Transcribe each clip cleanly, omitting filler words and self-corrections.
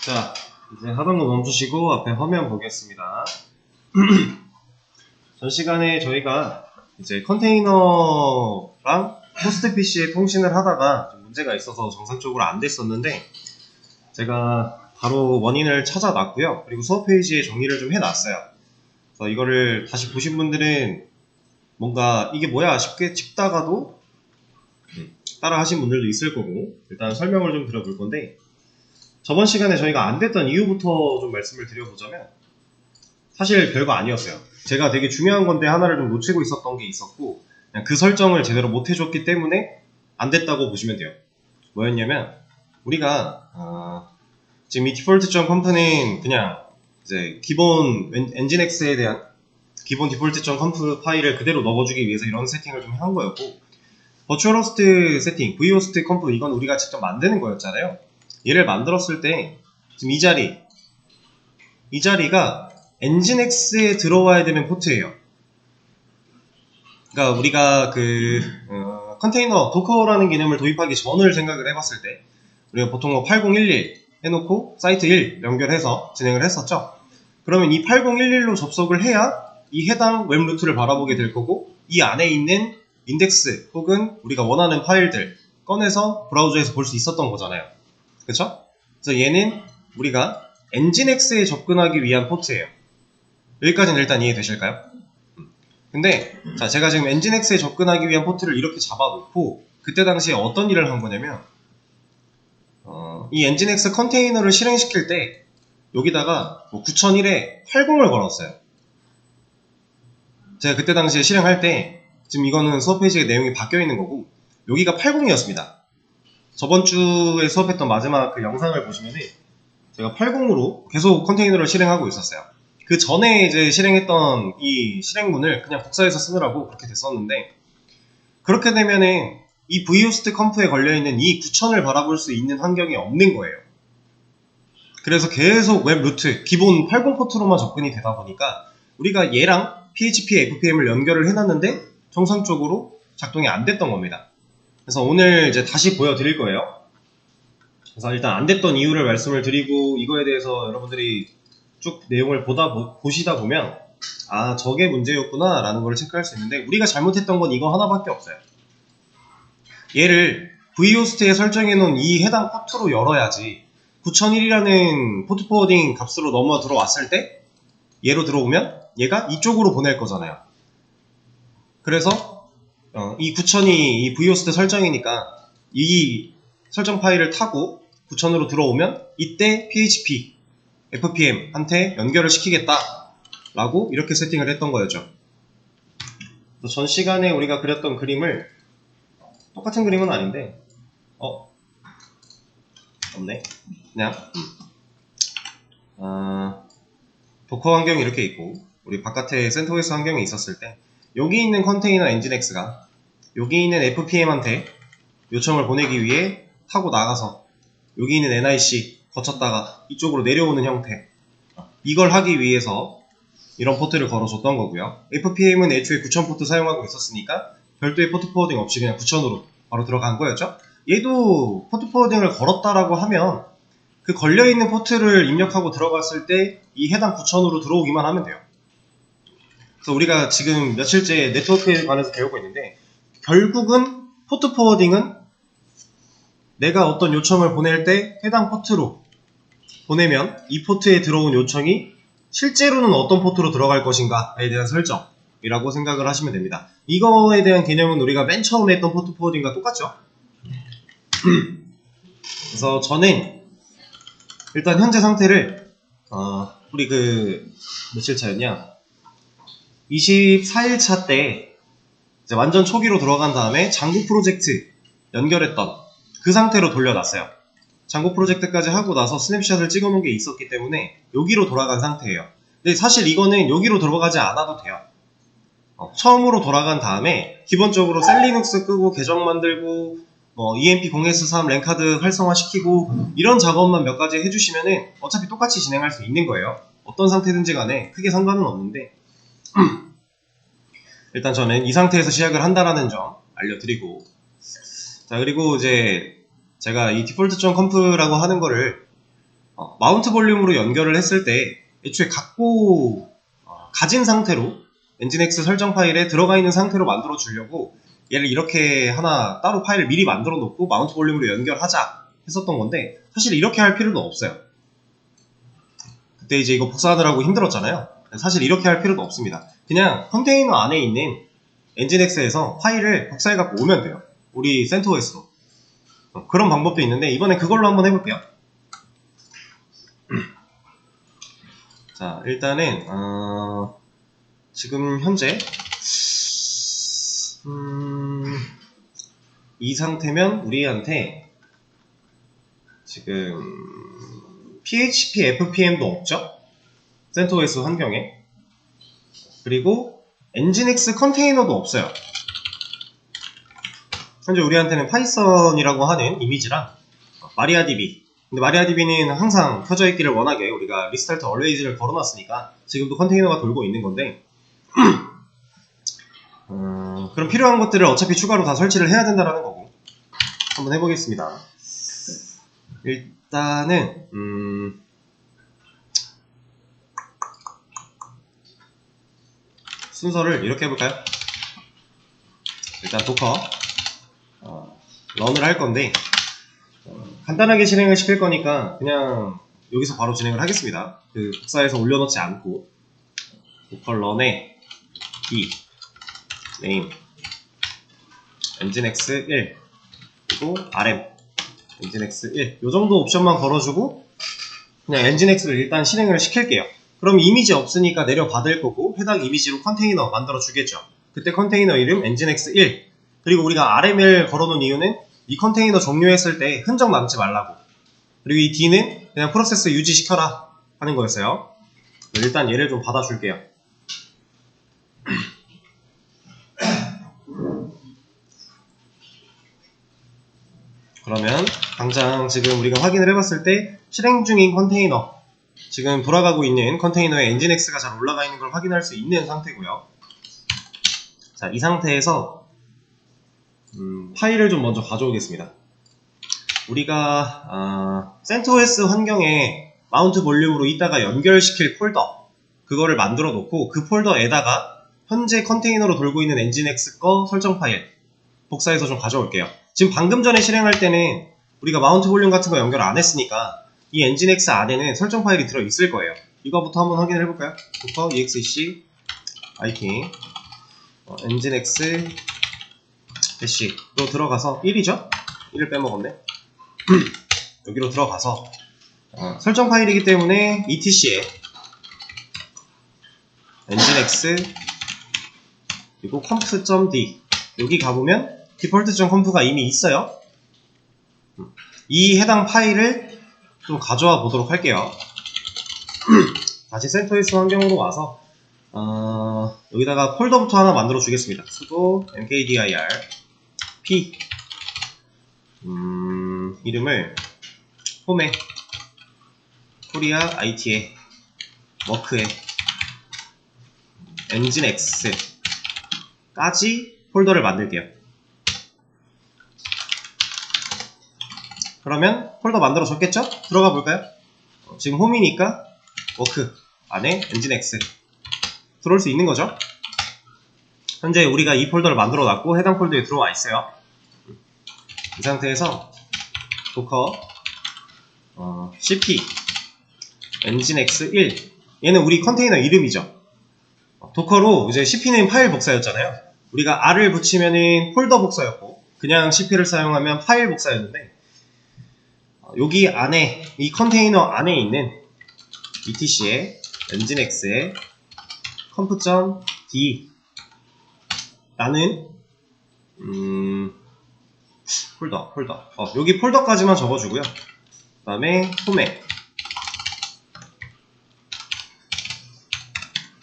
자, 이제 하던 거 멈추시고 앞에 화면 보겠습니다. 전 시간에 저희가 이제 컨테이너랑 호스트 PC에 통신을 하다가 좀 문제가 있어서 정상적으로 안 됐었는데, 제가 바로 원인을 찾아놨고요. 그리고 수업 페이지에 정리를 좀 해놨어요. 그래서 이거를 다시 보신 분들은 뭔가 이게 뭐야 싶다가도 따라 하신 분들도 있을 거고, 일단 설명을 좀 드려볼 건데, 저번 시간에 저희가 안 됐던 이유부터 좀 말씀을 드려보자면, 사실 별거 아니었어요. 제가 되게 중요한 건데 하나를 좀 놓치고 있었던 게 있었고, 그냥 그 설정을 제대로 못 해줬기 때문에 안 됐다고 보시면 돼요. 뭐였냐면, 우리가 지금 이 default.conf는 그냥 이제 기본 엔진X에 대한 기본 default.conf 파일을 그대로 넣어주기 위해서 이런 세팅을 좀 한 거였고, 버추얼 호스트 세팅, vhost conf, 이건 우리가 직접 만드는 거였잖아요. 얘를 만들었을 때 지금 이 자리가 엔진X에 들어와야 되는 포트예요. 그러니까 우리가 컨테이너 도커라는 개념을 도입하기 전을 생각을 해봤을 때, 우리가 보통 8011 해놓고 사이트 1 연결해서 진행을 했었죠. 그러면 이 8011로 접속을 해야 이 해당 웹 루트를 바라보게 될 거고, 이 안에 있는 인덱스 혹은 우리가 원하는 파일들 꺼내서 브라우저에서 볼 수 있었던 거잖아요. 그쵸? 그래서 얘는 우리가 엔진X에 접근하기 위한 포트예요. 여기까지는 일단 이해되실까요? 근데 자, 제가 지금 엔진X에 접근하기 위한 포트를 이렇게 잡아놓고 그때 당시에 어떤 일을 한 거냐면, 이 엔진X 컨테이너를 실행시킬 때 여기다가 9001에 80을 걸었어요. 제가 그때 당시에 실행할 때, 지금 이거는 수업 페이지에 내용이 바뀌어 있는 거고, 여기가 80이었습니다. 저번 주에 수업했던 마지막 그 영상을 보시면은 제가 80으로 계속 컨테이너를 실행하고 있었어요. 그 전에 이제 실행했던 이 실행문을 그냥 복사해서 쓰느라고 그렇게 됐었는데, 그렇게 되면은 이 vhost conf에 걸려있는 이 9000을 바라볼 수 있는 환경이 없는 거예요. 그래서 계속 웹 루트, 기본 80 포트로만 접근이 되다 보니까 우리가 얘랑 PHP, FPM을 연결을 해놨는데 정상적으로 작동이 안 됐던 겁니다. 그래서 오늘 이제 다시 보여드릴 거예요. 그래서 일단 안 됐던 이유를 말씀을 드리고, 이거에 대해서 여러분들이 쭉 내용을 보시다 보면 아, 저게 문제였구나 라는 걸 체크할 수 있는데, 우리가 잘못했던 건 이거 하나밖에 없어요. 얘를 vhost에 설정해 놓은 이 해당 포트로 열어야지 9001이라는 포트 포워딩 값으로 넘어 들어왔을 때 얘로 들어오면 얘가 이쪽으로 보낼 거잖아요. 그래서 이 9000이 이 vhost 설정이니까 이 설정 파일을 타고 9000으로 들어오면 이때 PHP, FPM 한테 연결을 시키겠다 라고 이렇게 세팅을 했던 거였죠. 전 시간에 우리가 그렸던 그림을, 똑같은 그림은 아닌데 없네. 그냥 도커 환경이 이렇게 있고, 우리 바깥에 센터OS 환경이 있었을 때 여기 있는 컨테이너 엔진X가 여기 있는 FPM한테 요청을 보내기 위해 타고 나가서 여기 있는 NIC 거쳤다가 이쪽으로 내려오는 형태, 이걸 하기 위해서 이런 포트를 걸어줬던 거고요. FPM은 애초에 9000 포트 사용하고 있었으니까 별도의 포트 포워딩 없이 그냥 9000으로 바로 들어간 거였죠. 얘도 포트 포워딩을 걸었다라고 하면 그 걸려있는 포트를 입력하고 들어갔을 때 이 해당 9000으로 들어오기만 하면 돼요. 그래서 우리가 지금 며칠째 네트워크에 관해서 배우고 있는데, 결국은 포트 포워딩은 내가 어떤 요청을 보낼 때 해당 포트로 보내면 이 포트에 들어온 요청이 실제로는 어떤 포트로 들어갈 것인가에 대한 설정이라고 생각을 하시면 됩니다. 이거에 대한 개념은 우리가 맨 처음에 했던 포트 포워딩과 똑같죠? 그래서 저는 일단 현재 상태를 우리 며칠 차였냐, 24일차 때 이제 완전 초기로 들어간 다음에 장구 프로젝트 연결했던 그 상태로 돌려놨어요. 장고 프로젝트까지 하고 나서 스냅샷을 찍어놓은 게 있었기 때문에 여기로 돌아간 상태예요. 근데 사실 이거는 여기로 들어가지 않아도 돼요. 처음으로 돌아간 다음에 기본적으로 셀리눅스 끄고 계정 만들고 EMP0S3 랜카드 활성화시키고 이런 작업만 몇 가지 해주시면은 어차피 똑같이 진행할 수 있는 거예요. 어떤 상태든지 간에 크게 상관은 없는데, 일단 저는 이 상태에서 시작을 한다라는 점 알려드리고, 자, 그리고 이제 제가 이 default.conf라고 하는 거를 마운트 볼륨으로 연결을 했을 때 애초에 가진 상태로 엔진엑스 설정 파일에 들어가 있는 상태로 만들어 주려고 얘를 이렇게 하나 따로 파일을 미리 만들어 놓고 마운트 볼륨으로 연결하자 했었던 건데, 사실 이렇게 할 필요도 없어요. 그때 이제 이거 복사하느라고 힘들었잖아요. 사실 이렇게 할 필요도 없습니다. 그냥 컨테이너 안에 있는 엔진엑스에서 파일을 복사해 갖고 오면 돼요. 우리 CentOS로. 그런 방법도 있는데 이번엔 그걸로 한번 해볼게요. 자, 일단은 지금 현재 이 상태면 우리한테 지금 PHP FPM도 없죠? CentOS 환경에. 그리고 엔진엑스 컨테이너도 없어요. 현재 우리한테는 파이썬이라고 하는 이미지랑 마리아DB. 근데 마리아DB는 항상 켜져 있기를 원하게 우리가 리스타트 always를 걸어놨으니까 지금도 컨테이너가 돌고 있는 건데, 그럼 필요한 것들을 어차피 추가로 다 설치를 해야 된다라는 거고, 한번 해보겠습니다. 일단은 순서를 이렇게 해볼까요? 일단 도커 런을 할 건데, 간단하게 진행을 시킬 거니까 그냥 여기서 바로 진행을 하겠습니다. 그 복사해서 올려놓지 않고 도커 런에 d name nginx 1 그리고 rm nginx 1 요정도 옵션만 걸어주고 그냥 nginx를 일단 실행을 시킬게요. 그럼 이미지 없으니까 내려받을 거고 해당 이미지로 컨테이너 만들어 주겠죠. 그때 컨테이너 이름 nginx 1 그리고 우리가 rm을 걸어놓은 이유는 이 컨테이너 종료했을 때 흔적 남지 말라고. 그리고 이 D는 그냥 프로세스 유지시켜라 하는 거였어요. 일단 얘를 좀 받아줄게요. 그러면 당장 지금 우리가 확인을 해봤을 때 실행 중인 컨테이너, 지금 돌아가고 있는 컨테이너에 엔진X가 잘 올라가 있는 걸 확인할 수 있는 상태고요. 자, 이 상태에서 파일을 좀 먼저 가져오겠습니다. 우리가 CentOS 환경에 마운트 볼륨으로 이따가 연결시킬 폴더, 그거를 만들어 놓고 그 폴더에다가 현재 컨테이너로 돌고 있는 엔진X 거 설정 파일 복사해서 좀 가져올게요. 지금 방금 전에 실행할 때는 우리가 마운트 볼륨 같은 거 연결 안 했으니까 이 엔진X 안에는 설정 파일이 들어 있을 거예요. 이거부터 한번 확인을 해볼까요? 도커 exec it 엔진X 대시로 들어가서 1이죠? 1을 빼먹었네. 여기로 들어가서 설정 파일이기 때문에 etc에 nginx 그리고 conf.d 여기 가보면 default.conf가 이미 있어요. 이 해당 파일을 좀 가져와 보도록 할게요. 다시 CentOS 환경으로 와서 여기다가 폴더부터 하나 만들어 주겠습니다. 수도 mkdir p 이름을 홈에 코리아 IT에 워크에 nginx까지 폴더를 만들게요. 그러면 폴더 만들어졌겠죠? 들어가 볼까요? 지금 홈이니까 워크 안에 nginx 들어올 수 있는 거죠? 현재 우리가 이 폴더를 만들어 놨고 해당 폴더에 들어와 있어요. 이 상태에서 도커 cp nginx 1 얘는 우리 컨테이너 이름이죠. 도커로 이제 cp는 파일 복사였잖아요. 우리가 r을 붙이면은 폴더 복사였고 그냥 cp를 사용하면 파일 복사였는데, 여기 안에 이 컨테이너 안에 있는 etc에 nginx에 conf.d 라는 폴더 여기 폴더까지만 적어주고요. 그 다음에 홈에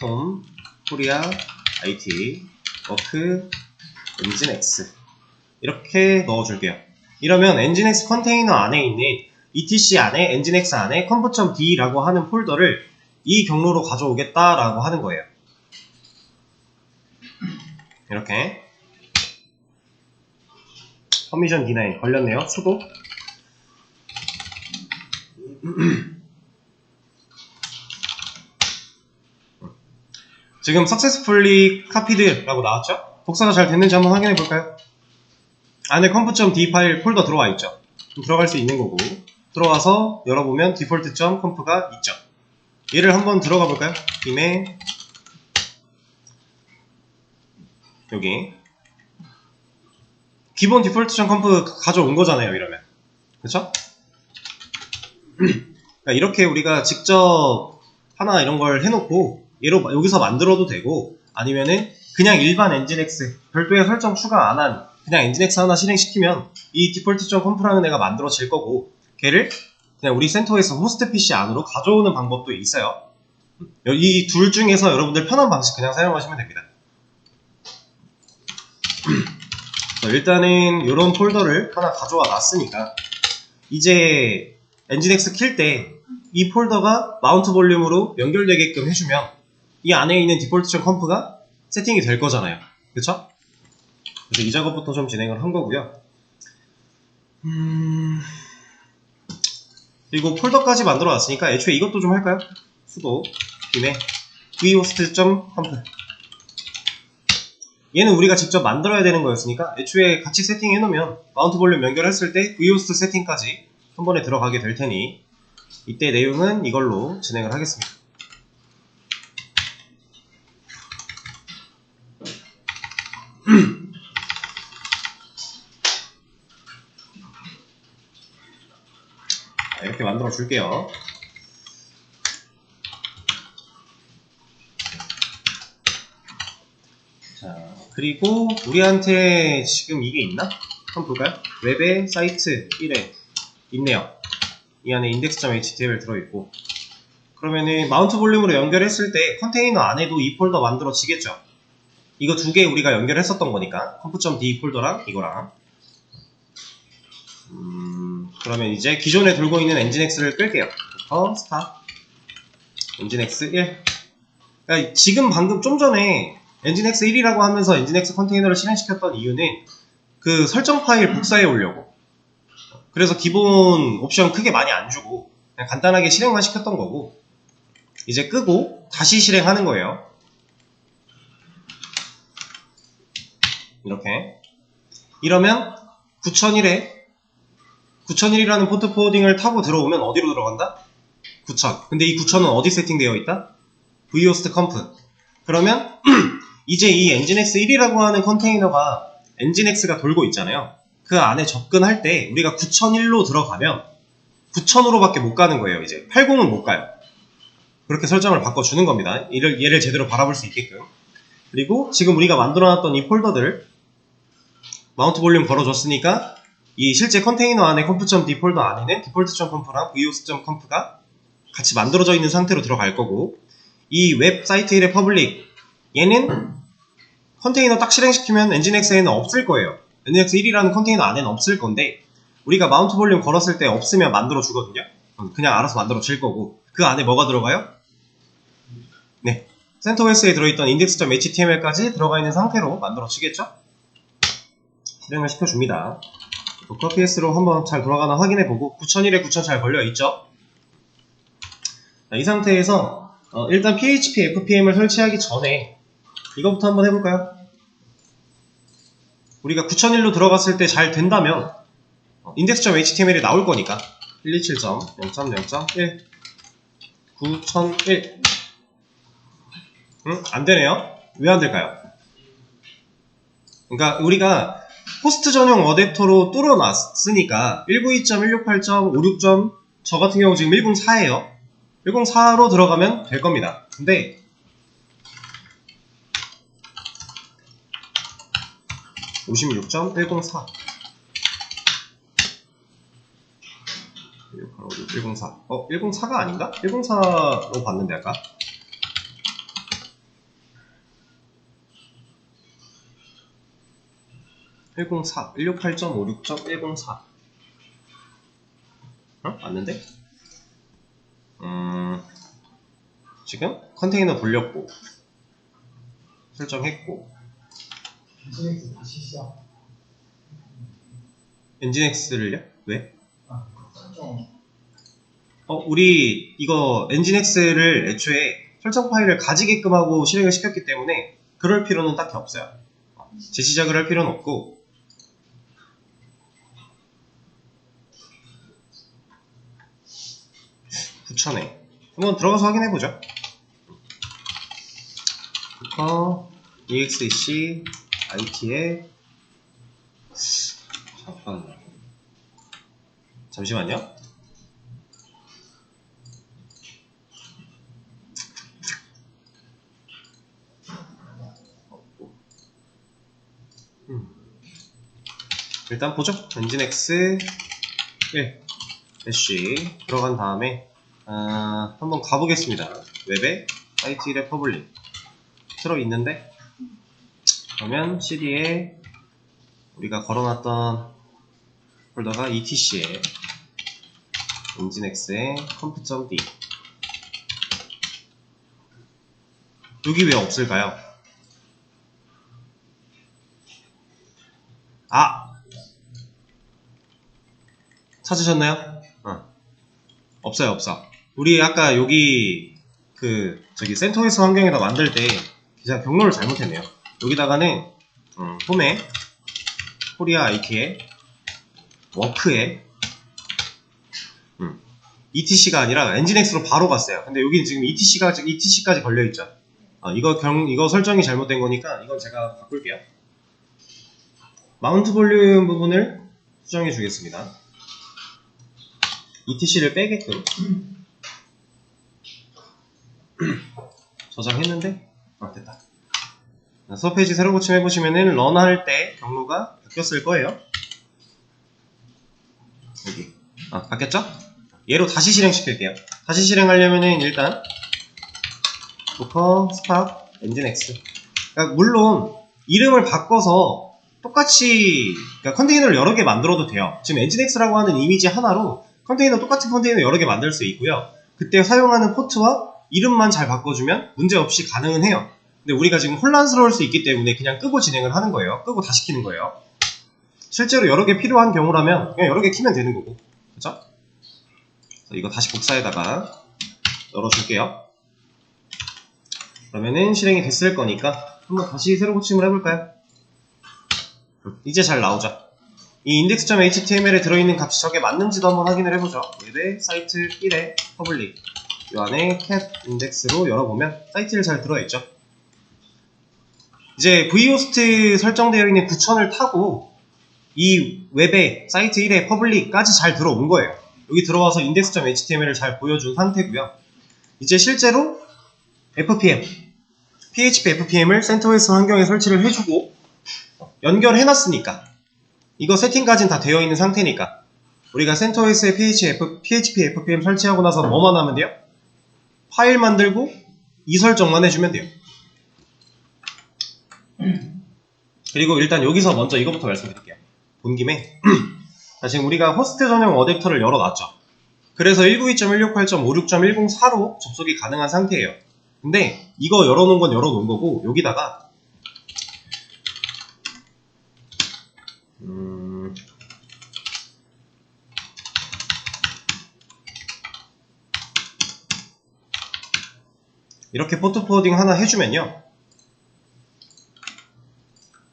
홈 코리아 IT 워크 nginx 이렇게 넣어줄게요. 이러면 nginx 컨테이너 안에 있는 etc 안에 nginx 안에 conf.d 라고 하는 폴더를 이 경로로 가져오겠다라고 하는 거예요. 이렇게 퍼미션 D9 걸렸네요. 수도 지금 successfully copied라고 나왔죠? 복사가 잘 됐는지 한번 확인해 볼까요? 안에 conf.d 파일 폴더 들어와 있죠? 들어갈 수 있는 거고, 들어와서 열어보면 default.conf가 있죠? 얘를 한번 들어가 볼까요? 김에 여기 기본 default.conf 가져온 거잖아요, 이러면. 그쵸? 그러니까 이렇게 우리가 직접 하나 이런 걸 해놓고 여기서 만들어도 되고, 아니면은 그냥 일반 엔진엑스 별도의 설정 추가 안 한 그냥 엔진엑스 하나 실행시키면 이 default.conf라는 애가 만들어질 거고, 걔를 그냥 우리 센터에서 호스트 PC 안으로 가져오는 방법도 있어요. 이 둘 중에서 여러분들 편한 방식 그냥 사용하시면 됩니다. 일단은 이런 폴더를 하나 가져와 놨으니까 이제 엔진엑스 킬 때 이 폴더가 마운트 볼륨으로 연결되게끔 해주면 이 안에 있는 default.conf가 세팅이 될 거잖아요. 그쵸? 그래서 이 작업부터 좀 진행을 한 거고요. 그리고 폴더까지 만들어 놨으니까 애초에 이것도 좀 할까요? 수도 김에 vhost.conf, 얘는 우리가 직접 만들어야 되는 거였으니까 애초에 같이 세팅해 놓으면 마운트 볼륨 연결했을 때 vhost 세팅까지 한 번에 들어가게 될 테니 이때 내용은 이걸로 진행을 하겠습니다. 이렇게 만들어 줄게요. 자, 그리고 우리한테 지금 이게 있나? 한번 볼까요? 웹의 사이트 1에 있네요. 이 안에 index.html 들어있고, 그러면은 마운트 볼륨으로 연결했을 때 컨테이너 안에도 이 폴더 만들어지겠죠? 이거 두 개 우리가 연결했었던 거니까 conf.d 폴더랑 이거랑. 그러면 이제 기존에 돌고 있는 엔진엑스를 끌게요. start 엔진엑스 1. 그러니까 지금 방금 좀 전에 엔진엑스 1이라고 하면서 엔진엑스 컨테이너를 실행시켰던 이유는 그 설정 파일 복사해 오려고. 그래서 기본 옵션 크게 많이 안 주고 그냥 간단하게 실행만 시켰던 거고, 이제 끄고 다시 실행하는 거예요. 이렇게. 이러면 9001이라는 포트 포워딩을 타고 들어오면 어디로 들어간다? 9000. 근데 이 9000은 어디 세팅되어 있다? vhost conf. 그러면 이제 이 엔진엑스 1이라고 하는 컨테이너가 엔진엑스가 돌고 있잖아요. 그 안에 접근할 때 우리가 9001로 들어가면 9000으로밖에 못 가는 거예요. 이제 80은 못 가요. 그렇게 설정을 바꿔주는 겁니다. 얘를 제대로 바라볼 수 있게끔. 그리고 지금 우리가 만들어놨던 이 폴더들 마운트 볼륨 걸어줬으니까 이 실제 컨테이너 안에 conf.d 폴더 안에는 default.conf랑 vhost.conf가 같이 만들어져 있는 상태로 들어갈 거고, 이 웹사이트 1의 퍼블릭, 얘는 컨테이너 딱 실행시키면 엔진엑스에는 없을 거예요. 엔진엑스 1이라는 컨테이너 안에는 없을 건데, 우리가 마운트 볼륨 걸었을 때 없으면 만들어 주거든요. 그냥 알아서 만들어 줄 거고, 그 안에 뭐가 들어가요? 네, CentOS에 들어있던 index.html까지 들어가 있는 상태로 만들어 주겠죠? 실행을 시켜줍니다. 도커 PS로 한번 잘 돌아가나 확인해보고 9001에 9000 잘 걸려있죠? 이 상태에서 일단 PHP FPM을 설치하기 전에 이거부터 한번 해볼까요? 우리가 9001로 들어갔을 때 잘 된다면 index.html이 나올 거니까 127.0.0.1 9001. 안되네요? 왜 안될까요? 그러니까 우리가 호스트 전용 어댑터로 뚫어놨으니까 192.168.56. 저 같은 경우 지금 104예요. 104로 들어가면 될 겁니다. 근데 56.104 104. 104가 아닌가? 104로 봤는데 아까? (104) 168.56.104 맞는데? 지금 컨테이너 돌렸고 설정했고 엔진엑스 다시 시작. 엔진엑스를요? 왜? 설정. 우리 이거 엔진엑스를 애초에 설정 파일을 가지게끔 하고 실행을 시켰기 때문에 그럴 필요는 딱히 없어요. 재시작을 할 필요는 없고, 붙여내. 한번 들어가서 확인해보죠. exec it에 잠시만요. 일단 보죠. 엔진X 1 대쉬 들어간 다음에 한번 가보겠습니다. 웹에 사이트 1에 퍼블릭 들어있는데, 그러면 CD에 우리가 걸어놨던 폴더가 etc에 엔진X에 conf.d. 여기 왜 없을까요? 찾으셨나요? 없어요, 없어. 우리 아까 여기 CentOS 환경에다 만들 때 제가 경로를 잘못했네요. 여기다가는 홈에 코리아 IT에 워크에 ETC가 아니라 엔진X로 바로 갔어요. 근데 여기는 지금 ETC까지 걸려있죠. 이거 설정이 잘못된 거니까 이건 제가 바꿀게요. 마운트 볼륨 부분을 수정해 주겠습니다. ETC를 빼게끔 저장했는데 됐다. 수업 페이지 새로 고침 해보시면은 런 할 때 경로가 바뀌었을 거예요. 여기 바뀌었죠? 얘로 다시 실행시킬게요. 다시 실행하려면은 일단 docker spark nginx. 그러니까 물론 이름을 바꿔서 똑같이 컨테이너를 여러 개 만들어도 돼요. 지금 nginx라고 하는 이미지 하나로 똑같은 컨테이너 여러 개 만들 수 있고요. 그때 사용하는 포트와 이름만 잘 바꿔주면 문제없이 가능은 해요. 근데 우리가 지금 혼란스러울 수 있기 때문에 그냥 끄고 진행을 하는 거예요. 끄고 다시 키는 거예요. 실제로 여러 개 필요한 경우라면 그냥 여러 개 키면 되는 거고, 그죠? 이거 다시 복사에다가 열어줄게요. 그러면은 실행이 됐을 거니까 한번 다시 새로 고침을 해볼까요? 이제 잘 나오죠? 이 index.html에 들어있는 값이 저게 맞는지도 한번 확인을 해보죠. 웹에 사이트 1에 퍼블릭 이 안에 cat index로 열어보면 사이트를 잘 들어있죠. 이제 vhost 설정되어 있는 9000을 타고 이 웹에 사이트 1에 퍼블릭까지 잘 들어온 거예요. 여기 들어와서 index.html을 잘 보여준 상태고요. 이제 실제로 PHP FPM을 CentOS 환경에 설치를 해주고 연결해놨으니까, 이거 세팅까지는 다 되어 있는 상태니까 우리가 CentOS에 PHP FPM 설치하고 나서 뭐만 하면 돼요? 파일 만들고 이 설정만 해주면 돼요. 그리고 일단 여기서 먼저 이거부터 말씀드릴게요. 본 김에 자, 지금 우리가 호스트 전용 어댑터를 열어놨죠. 그래서 192.168.56.104로 접속이 가능한 상태예요. 근데 이거 열어놓은 건 열어놓은 거고, 여기다가 이렇게 포트 포워딩 하나 해주면요,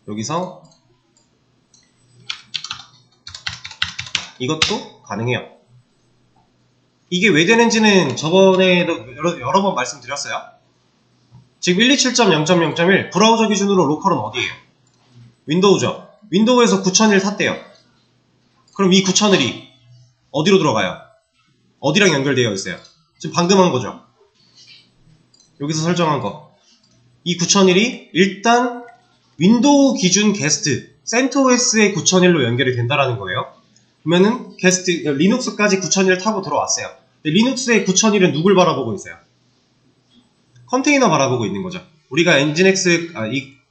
여기서 이것도 가능해요. 이게 왜 되는지는 저번에도 여러 번 말씀드렸어요. 지금 127.0.0.1 브라우저 기준으로 로컬은 어디예요? 윈도우죠. 윈도우에서 9001 탔대요. 그럼 이 9001이 어디로 들어가요? 어디랑 연결되어 있어요? 지금 방금 한 거죠. 여기서 설정한 거. 이 9001이 일단 윈도우 기준 게스트 CentOS의 9001로 연결이 된다라는 거예요. 그러면은 게스트 리눅스까지 9001 타고 들어왔어요. 근데 리눅스의 9001은 누굴 바라보고 있어요? 컨테이너 바라보고 있는 거죠. 우리가 엔진엑스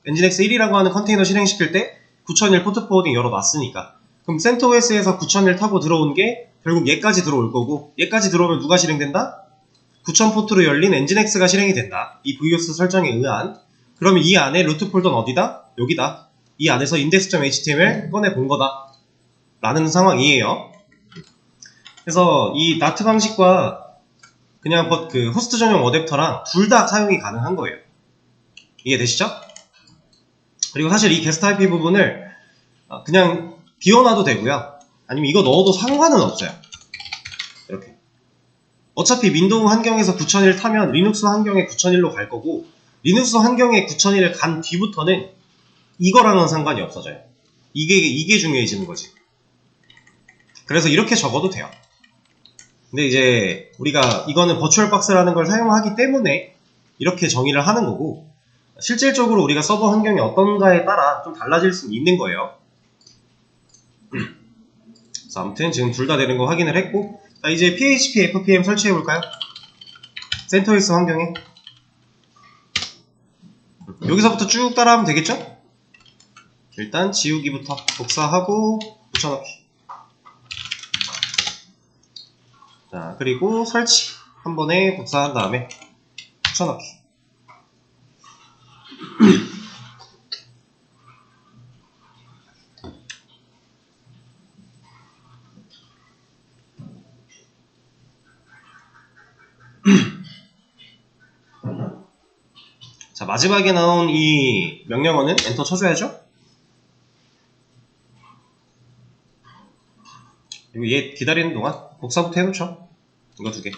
1이라고 하는 컨테이너 실행시킬 때 9001 포트 포워딩 열어놨으니까, 그럼 CentOS에서 9001 타고 들어온 게 결국 얘까지 들어올 거고, 얘까지 들어오면 누가 실행된다? 9000 포트로 열린 엔진엑스가 실행이 된다. 이 vhost 설정에 의한. 그러면 이 안에 루트 폴더는 어디다? 여기다. 이 안에서 index.html 꺼내 본 거다 라는 상황이에요. 그래서 이 나트 방식과 그냥 그 호스트 전용 어댑터랑 둘 다 사용이 가능한 거예요. 이해되시죠? 그리고 사실 이 게스트 IP 부분을 그냥 비워놔도 되고요. 아니면 이거 넣어도 상관은 없어요. 이렇게. 어차피 윈도우 환경에서 9001 타면 리눅스 환경에 9001로 갈 거고, 리눅스 환경에 9001을 간 뒤부터는 이거랑은 상관이 없어져요. 이게 중요해지는 거지. 그래서 이렇게 적어도 돼요. 근데 이제 우리가 이거는 버추얼박스라는 걸 사용하기 때문에 이렇게 정의를 하는 거고, 실질적으로 우리가 서버 환경이 어떤가에 따라 좀 달라질 수는 있는 거예요. 그래서 아무튼 지금 둘 다 되는 거 확인을 했고, 자, 이제 PHP FPM 설치해 볼까요? CentOS 환경에 여기서부터 쭉 따라하면 되겠죠? 일단 지우기부터 복사하고 붙여넣기. 자, 그리고 설치 한 번에 복사한 다음에 붙여넣기. 자, 마지막에 나온 이 명령어는 엔터 쳐줘야죠? 그리고 얘 기다리는 동안 복사부터 해놓죠. 이거 두 개.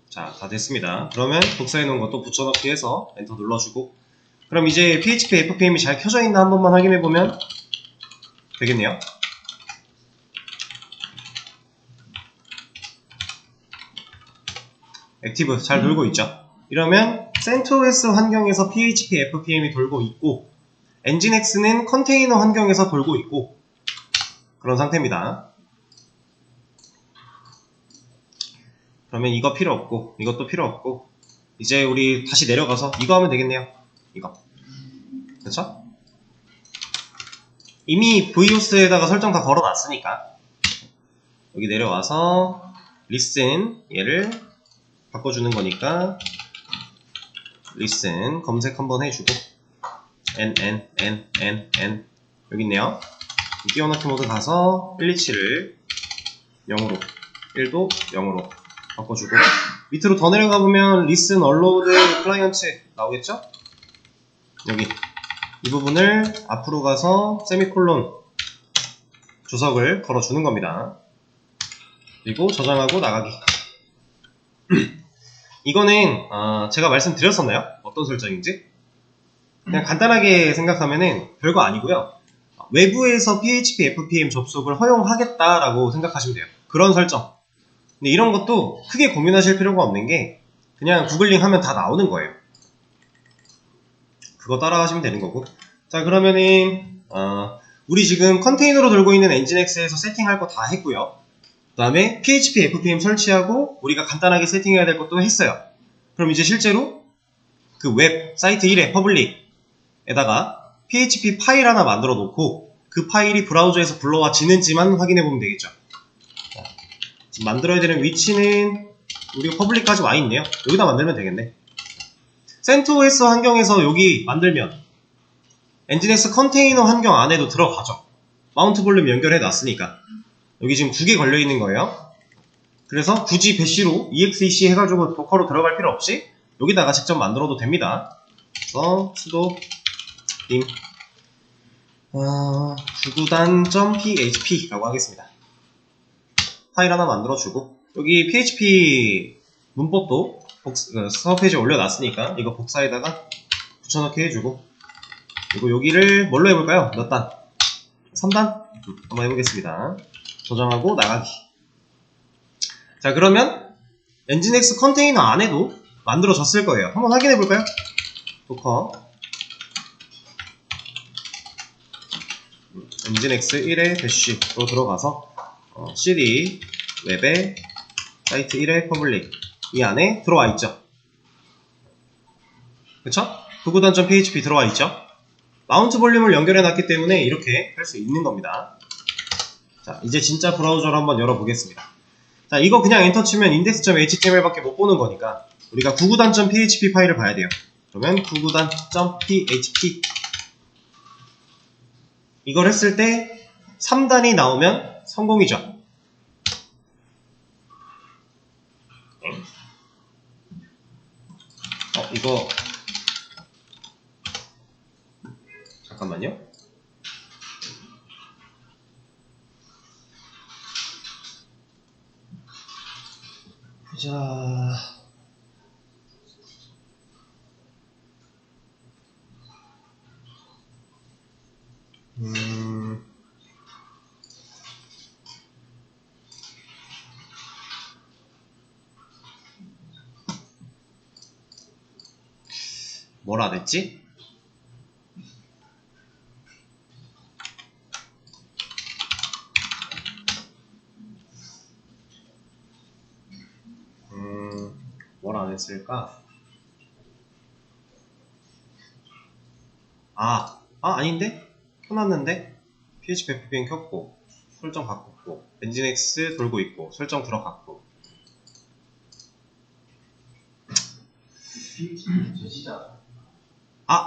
자, 다 됐습니다. 그러면 복사해놓은 것도 붙여넣기 해서 엔터 눌러주고, 그럼 이제 PHP FPM이 잘 켜져 있나 한 번만 확인해보면 되겠네요. 액티브 잘 돌고 있죠. 이러면 CentOS 환경에서 PHP FPM이 돌고 있고, 엔진X는 컨테이너 환경에서 돌고 있고, 그런 상태입니다. 그러면 이거 필요 없고, 이것도 필요 없고, 이제 우리 다시 내려가서 이거 하면 되겠네요. 이거. 그쵸? 이미 VOS에다가 설정 다 걸어놨으니까 여기 내려와서 listen 얘를 바꿔주는 거니까 listen 검색 한번 해주고 n 여기 있네요. 끼워넣기 모드 가서 127을 0으로 1도 0으로 바꿔주고, 밑으로 더 내려가 보면 listen allowed client 나오겠죠? 여기 이 부분을 앞으로 가서 세미콜론 조석을 걸어주는 겁니다. 그리고 저장하고 나가기. 이거는 제가 말씀드렸었나요? 어떤 설정인지? 그냥 간단하게 생각하면은 별거 아니고요. 외부에서 PHP FPM 접속을 허용하겠다라고 생각하시면 돼요. 그런 설정. 근데 이런 것도 크게 고민하실 필요가 없는 게 그냥 구글링 하면 다 나오는 거예요. 그거 따라하시면 되는 거고. 자, 그러면은 우리 지금 컨테이너로 돌고 있는 엔진X에서 세팅할 거 다 했고요. 그 다음에 PHP FPM 설치하고 우리가 간단하게 세팅해야 될 것도 했어요. 그럼 이제 실제로 그 웹 사이트 1의 퍼블릭에다가 PHP 파일 하나 만들어 놓고 그 파일이 브라우저에서 불러와지는지만 확인해 보면 되겠죠. 자, 지금 만들어야 되는 위치는 우리가 퍼블릭까지 와 있네요. 여기다 만들면 되겠네. CentOS 환경에서 여기 만들면 엔진X 컨테이너 환경 안에도 들어가죠. 마운트 볼륨 연결해 놨으니까. 여기 지금 두 개 걸려 있는 거예요. 그래서 굳이 배시로 EXEC 해가지고 도커로 들어갈 필요 없이 여기다가 직접 만들어도 됩니다. 그래서 sudo 림 구구단.php 라고 하겠습니다. 파일 하나 만들어주고, 여기 PHP 문법도 서버 페이지에 올려놨으니까 이거 복사에다가 붙여넣기 해주고, 그리고 여기를 뭘로 해볼까요? 몇 단? 3단? 한번 해보겠습니다. 저장하고 나가기. 자, 그러면 엔진X 컨테이너 안에도 만들어졌을 거예요. 한번 확인해볼까요? 도커 엔진X 1의 대쉬로 들어가서 cd 웹에 사이트 1의 퍼블릭 이 안에 들어와 있죠. 그쵸? 구구단.php 들어와 있죠. 마운트 볼륨을 연결해 놨기 때문에 이렇게 할 수 있는 겁니다. 자, 이제 진짜 브라우저를 한번 열어보겠습니다. 자, 이거 그냥 엔터 치면 index.html밖에 못 보는 거니까 우리가 구구단.php 파일을 봐야 돼요. 그러면 구구단.php 이걸 했을 때 3단이 나오면 성공이죠. 이거 잠깐만요. 보자. 뭐라 그랬지? 뭘 안 했을까? 아닌데? 켜놨는데? PHP FPN 켰고, 설정 바꿨고, 엔진X 돌고 있고, 설정 들어갔고.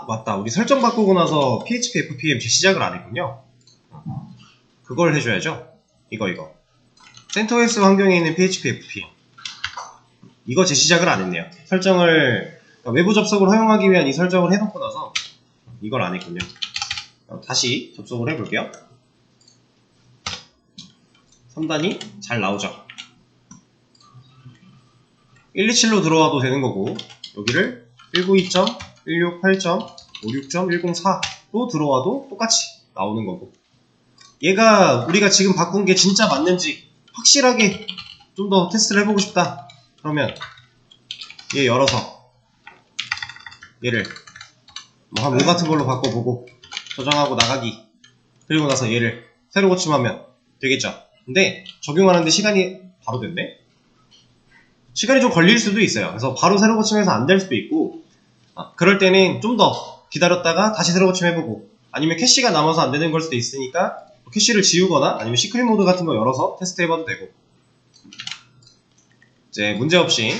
맞다. 우리 설정 바꾸고 나서 PHP FPM 재시작을 안 했군요. 그걸 해줘야죠. 이거. CentOS 환경에 있는 PHP FPM. 이거 재시작을 안 했네요. 설정을, 외부 접속을 허용하기 위한 이 설정을 해놓고 나서 이걸 안 했군요. 다시 접속을 해볼게요. 3단이 잘 나오죠. 127로 들어와도 되는 거고, 여기를 192.168.56.104로 들어와도 똑같이 나오는 거고, 얘가 우리가 지금 바꾼 게 진짜 맞는지 확실하게 좀 더 테스트를 해보고 싶다. 그러면 얘 열어서 얘를 뭐 한 5 같은 걸로 바꿔보고 저장하고 나가기, 그리고 나서 얘를 새로 고침하면 되겠죠. 근데 적용하는데 시간이 바로 됐네? 시간이 좀 걸릴 수도 있어요. 그래서 바로 새로 고침해서 안 될 수도 있고, 그럴 때는 좀 더 기다렸다가 다시 새로 고침해보고, 아니면 캐시가 남아서 안 되는 걸 수도 있으니까 캐시를 지우거나 아니면 시크릿 모드 같은 거 열어서 테스트 해봐도 되고, 이제 문제없이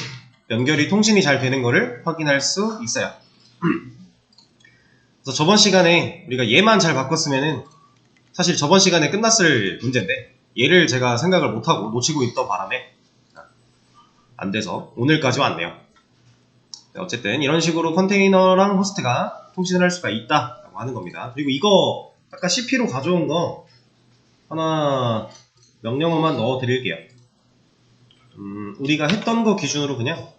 연결이 통신이 잘 되는 거를 확인할 수 있어요. 그래서 저번 시간에 우리가 얘만 잘 바꿨으면은 사실 저번 시간에 끝났을 문제인데, 얘를 제가 생각을 못하고 놓치고 있던 바람에 안 돼서 오늘까지 왔네요. 어쨌든 이런 식으로 컨테이너랑 호스트가 통신을 할 수가 있다라고 하는 겁니다. 그리고 이거 아까 CP로 가져온 거 하나 명령어만 넣어 드릴게요. 우리가 했던 거 기준으로 그냥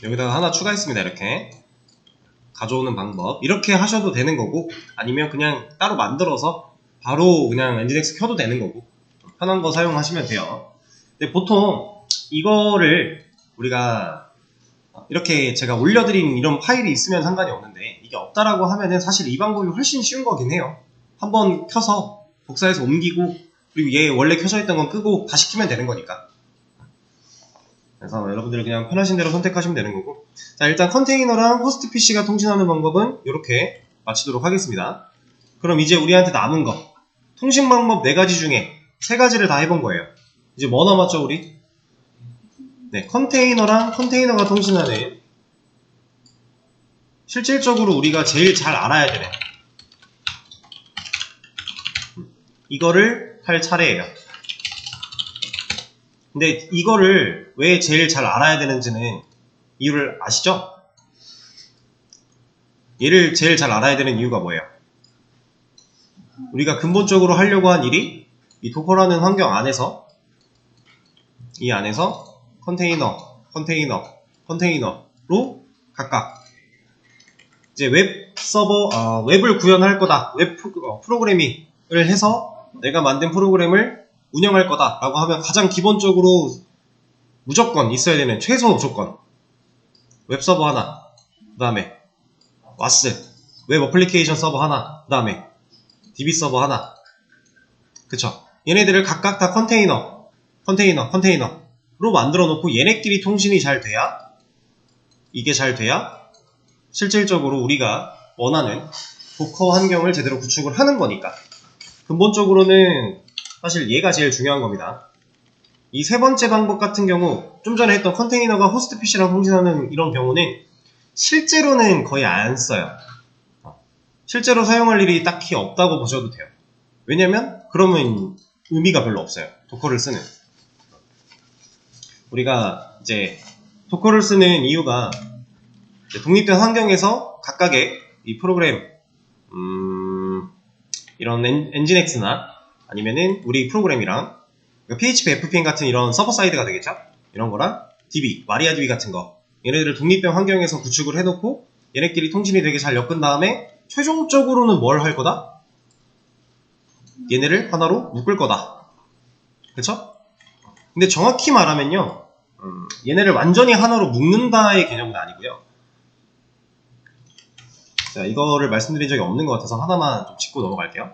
여기다가 하나 추가했습니다. 이렇게 가져오는 방법, 이렇게 하셔도 되는 거고, 아니면 그냥 따로 만들어서 바로 그냥 엔진X 켜도 되는 거고, 편한 거 사용하시면 돼요. 근데 보통 이거를 우리가 이렇게 제가 올려드린 이런 파일이 있으면 상관이 없는데, 이게 없다라고 하면은 사실 이 방법이 훨씬 쉬운 거긴 해요. 한번 켜서 복사해서 옮기고, 그리고 얘 원래 켜져 있던 건 끄고 다시 키면 되는 거니까. 그래서 여러분들 그냥 편하신 대로 선택하시면 되는 거고, 자, 일단 컨테이너랑 호스트 PC가 통신하는 방법은 이렇게 마치도록 하겠습니다. 그럼 이제 우리한테 남은 거, 통신 방법 4가지 중에 3가지를 다 해본 거예요. 이제 뭐 남았죠 우리? 네, 컨테이너랑 컨테이너가 통신하는, 실질적으로 우리가 제일 잘 알아야 되는 이거를 할 차례예요. 근데 이거를 왜 제일 잘 알아야 되는지는 이유를 아시죠? 얘를 제일 잘 알아야 되는 이유가 뭐예요? 우리가 근본적으로 하려고 한 일이 이 도커라는 환경 안에서, 이 안에서 컨테이너로 각각 이제 웹 서버, 웹을 구현할 거다, 웹 프로그래밍을 해서 내가 만든 프로그램을 운영할 거다 라고 하면 가장 기본적으로 무조건 있어야 되는 최소 조건, 웹서버 하나, 그 다음에 와스, 웹 어플리케이션 서버 하나, 그 다음에 DB 서버 하나. 그쵸? 얘네들을 각각 다 컨테이너로 만들어 놓고 얘네끼리 통신이 잘 돼야, 이게 잘 돼야 실질적으로 우리가 원하는 도커 환경을 제대로 구축을 하는 거니까. 근본적으로는 사실 얘가 제일 중요한 겁니다. 이 세 번째 방법 같은 경우, 좀 전에 했던 컨테이너가 호스트 PC랑 통신하는 이런 경우는 실제로는 거의 안 써요. 실제로 사용할 일이 딱히 없다고 보셔도 돼요. 왜냐면 그러면 의미가 별로 없어요. 도커를 쓰는. 우리가 이제 도커를 쓰는 이유가 독립된 환경에서 각각의 이 프로그램, 이런 엔진X나 아니면은 우리 프로그램이랑 PHP FPM 같은 이런 서버 사이드가 되겠죠? 이런 거랑 DB, 마리아DB 같은 거, 얘네들을 독립된 환경에서 구축을 해놓고 얘네끼리 통신이 되게 잘 엮은 다음에 최종적으로는 뭘 할 거다? 얘네를 하나로 묶을 거다. 그쵸? 근데 정확히 말하면요, 얘네를 완전히 하나로 묶는다의 개념은 아니고요. 자, 이거를 말씀드린 적이 없는 것 같아서 하나만 좀 짚고 넘어갈게요.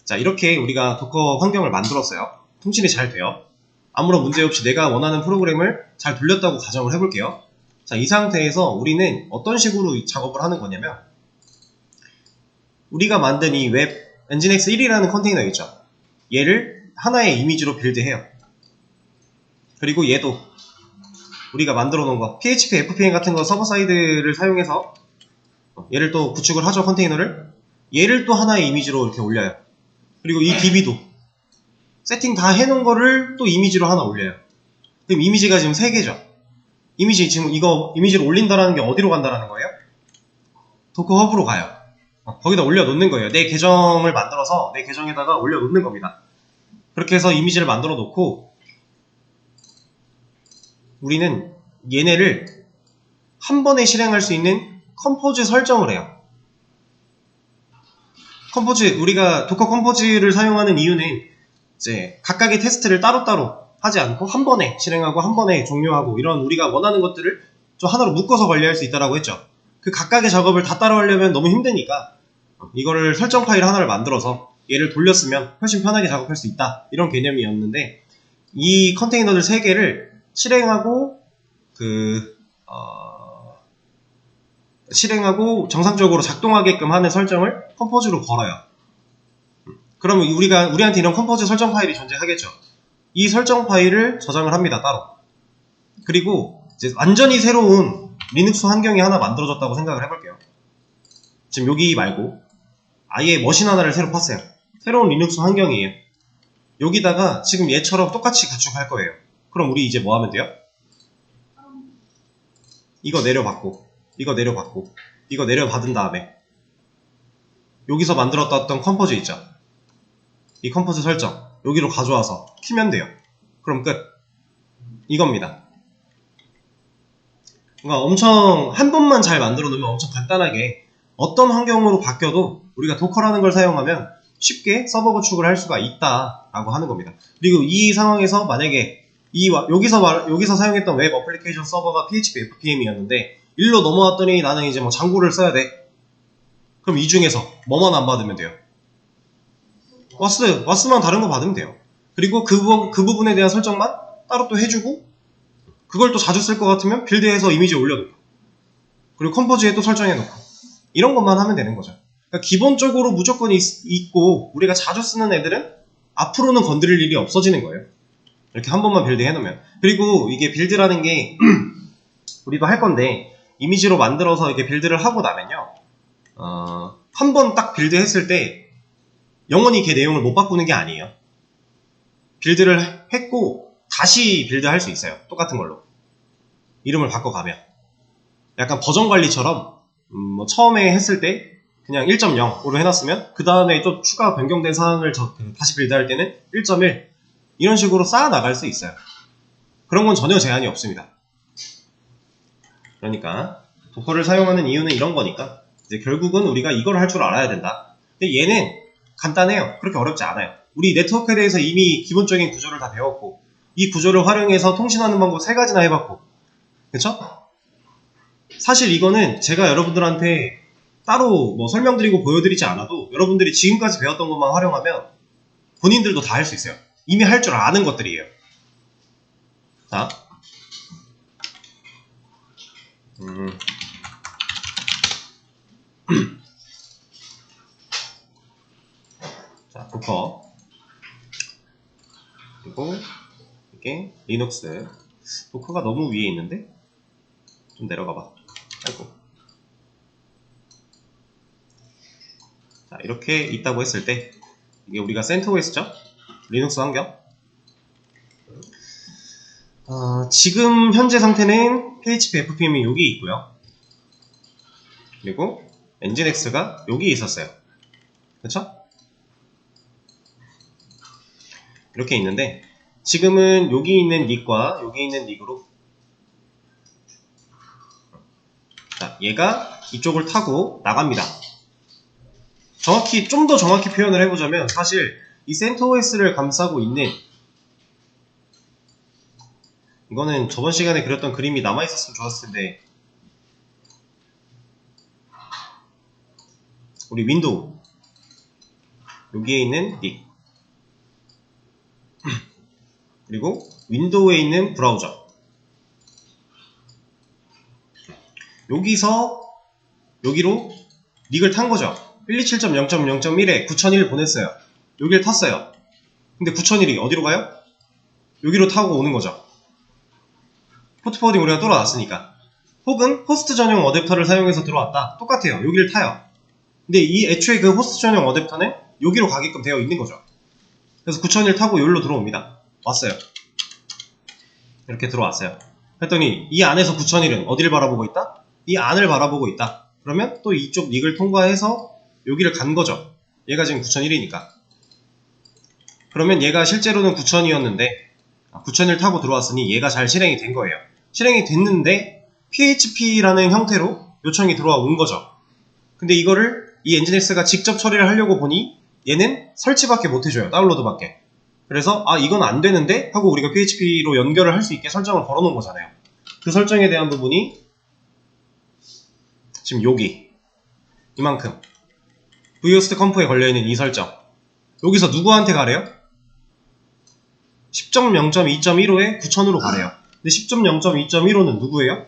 자, 이렇게 우리가 도커 환경을 만들었어요. 통신이 잘 돼요. 아무런 문제 없이 내가 원하는 프로그램을 잘 돌렸다고 가정을 해볼게요. 자, 이 상태에서 우리는 어떤 식으로 이 작업을 하는 거냐면, 우리가 만든 이 웹 엔진X 1이라는 컨테이너 있죠. 얘를 하나의 이미지로 빌드해요. 그리고 얘도 우리가 만들어 놓은 거 PHP FPM 같은 거 서버 사이드를 사용해서 얘를 또 구축을 하죠. 컨테이너를. 얘를 또 하나의 이미지로 이렇게 올려요. 그리고 이 DB도 세팅 다 해놓은 거를 또 이미지로 하나 올려요. 그럼 이미지가 지금 3개죠. 이미지, 지금 이거 이미지를 올린다라는 게 어디로 간다라는 거예요? 도커 허브로 가요. 거기다 올려놓는 거예요. 내 계정을 만들어서 내 계정에다가 올려놓는 겁니다. 그렇게 해서 이미지를 만들어 놓고 우리는 얘네를 한 번에 실행할 수 있는 컴포즈 설정을 해요. 컴포즈, 우리가 도커 컴포즈를 사용하는 이유는 이제 각각의 테스트를 따로따로 하지 않고 한 번에 실행하고 한 번에 종료하고 이런 우리가 원하는 것들을 좀 하나로 묶어서 관리할 수 있다고 했죠. 그 각각의 작업을 다 따라하려면 너무 힘드니까 이거를 설정 파일 하나를 만들어서 얘를 돌렸으면 훨씬 편하게 작업할 수 있다, 이런 개념이었는데, 이 컨테이너들 3개를 실행하고 실행하고 정상적으로 작동하게끔 하는 설정을 컴포즈로 걸어요. 그러면 우리한테 이런 컴포즈 설정 파일이 존재하겠죠. 이 설정 파일을 저장을 합니다, 따로. 그리고 이제 완전히 새로운 리눅스 환경이 하나 만들어졌다고 생각을 해볼게요. 지금 여기 말고 아예 머신 하나를 새로 팠어요. 새로운 리눅스 환경이에요. 여기다가 지금 얘처럼 똑같이 구축할 거예요. 그럼 우리 이제 뭐 하면 돼요? 이거 내려받고, 이거 내려받고, 이거 내려받은 다음에 여기서 만들었던 컴포즈 있죠? 이 컴포즈 설정 여기로 가져와서 키면 돼요. 그럼 끝. 이겁니다. 그러니까 엄청 한 번만 잘 만들어 놓으면 엄청 간단하게 어떤 환경으로 바뀌어도 우리가 도커라는 걸 사용하면 쉽게 서버 구축을 할 수가 있다라고 하는 겁니다. 그리고 이 상황에서 만약에 여기서 사용했던 웹 어플리케이션 서버가 PHP FPM이었는데 일로 넘어왔더니 나는 이제 뭐 장고를 써야 돼. 그럼 이 중에서 뭐만 안 받으면 돼요? 와스만 다른 거 받으면 돼요. 그리고 그 부분에 대한 설정만 따로 또 해주고, 그걸 또 자주 쓸 것 같으면 빌드해서 이미지 올려놓고, 그리고 컴포즈에 또 설정해놓고, 이런 것만 하면 되는 거죠. 그러니까 기본적으로 무조건 있고 우리가 자주 쓰는 애들은 앞으로는 건드릴 일이 없어지는 거예요. 이렇게 한 번만 빌드 해놓으면. 그리고 이게 빌드라는 게 우리도 할 건데, 이미지로 만들어서 이렇게 빌드를 하고 나면요, 한 번 딱 빌드 했을 때 영원히 걔 내용을 못 바꾸는 게 아니에요. 빌드를 했고 다시 빌드 할 수 있어요. 똑같은 걸로 이름을 바꿔가면. 약간 버전 관리처럼 뭐 처음에 했을 때 그냥 1.0으로 해놨으면 그 다음에 또 추가 변경된 사항을 다시 빌드할 때는 1.1 이런 식으로 쌓아 나갈 수 있어요. 그런 건 전혀 제한이 없습니다. 그러니까 도커를 사용하는 이유는 이런 거니까 이제 결국은 우리가 이걸 할 줄 알아야 된다. 근데 얘는 간단해요. 그렇게 어렵지 않아요. 우리 네트워크에 대해서 이미 기본적인 구조를 다 배웠고 이 구조를 활용해서 통신하는 방법 3가지나 해봤고 그쵸? 사실 이거는 제가 여러분들한테 따로 뭐 설명드리고 보여드리지 않아도 여러분들이 지금까지 배웠던 것만 활용하면 본인들도 다 할 수 있어요. 이미 할 줄 아는 것들이에요. 자, 자, 도커 그리고 이게 리눅스. 도커가 너무 위에 있는데 좀 내려가봐. 아이고. 자, 이렇게 있다고 했을 때 이게 우리가 CentOS죠? 리눅스 환경. 지금 현재 상태는 PHP FPM이 여기 있고요. 그리고 엔진X가 여기 있었어요. 그쵸? 이렇게 있는데 지금은 여기 있는 닉과 여기 있는 닉으로 자, 얘가 이쪽을 타고 나갑니다. 좀 더 정확히 표현을 해보자면 사실 이 CentOS를 감싸고 있는 이거는 저번 시간에 그렸던 그림이 남아있었으면 좋았을 텐데 우리 윈도우 여기에 있는 닉 그리고 윈도우에 있는 브라우저 여기서 여기로 닉을 탄 거죠. 127.0.0.1에 9001 보냈어요. 여기를 탔어요. 근데 9001이 어디로 가요? 여기로 타고 오는 거죠. 포트 포워딩 우리가 뚫어놨으니까. 혹은 호스트 전용 어댑터를 사용해서 들어왔다. 똑같아요. 여기를 타요. 근데 이 애초에 그 호스트 전용 어댑터는 여기로 가게끔 되어 있는 거죠. 그래서 9001 타고 여기로 들어옵니다. 왔어요. 이렇게 들어왔어요. 그랬더니 이 안에서 9001은 어디를 바라보고 있다? 이 안을 바라보고 있다. 그러면 또 이쪽 닉을 통과해서 여기를 간 거죠. 얘가 지금 9001이니까. 그러면 얘가 실제로는 9000이었는데 9001 타고 들어왔으니 얘가 잘 실행이 된 거예요. 실행이 됐는데 PHP라는 형태로 요청이 들어온 거죠. 근데 이거를 이 엔진X가 직접 처리를 하려고 보니 얘는 설치밖에 못 해줘요. 다운로드밖에. 그래서 이건 안 되는데 하고 우리가 PHP로 연결을 할 수 있게 설정을 걸어 놓은 거잖아요. 그 설정에 대한 부분이 지금 여기 이만큼 vhost 컴프에 걸려있는 이 설정 여기서 누구한테 가래요? 10.0.2.15에 9000으로 가래요. 근데 10.0.2.15는 누구예요?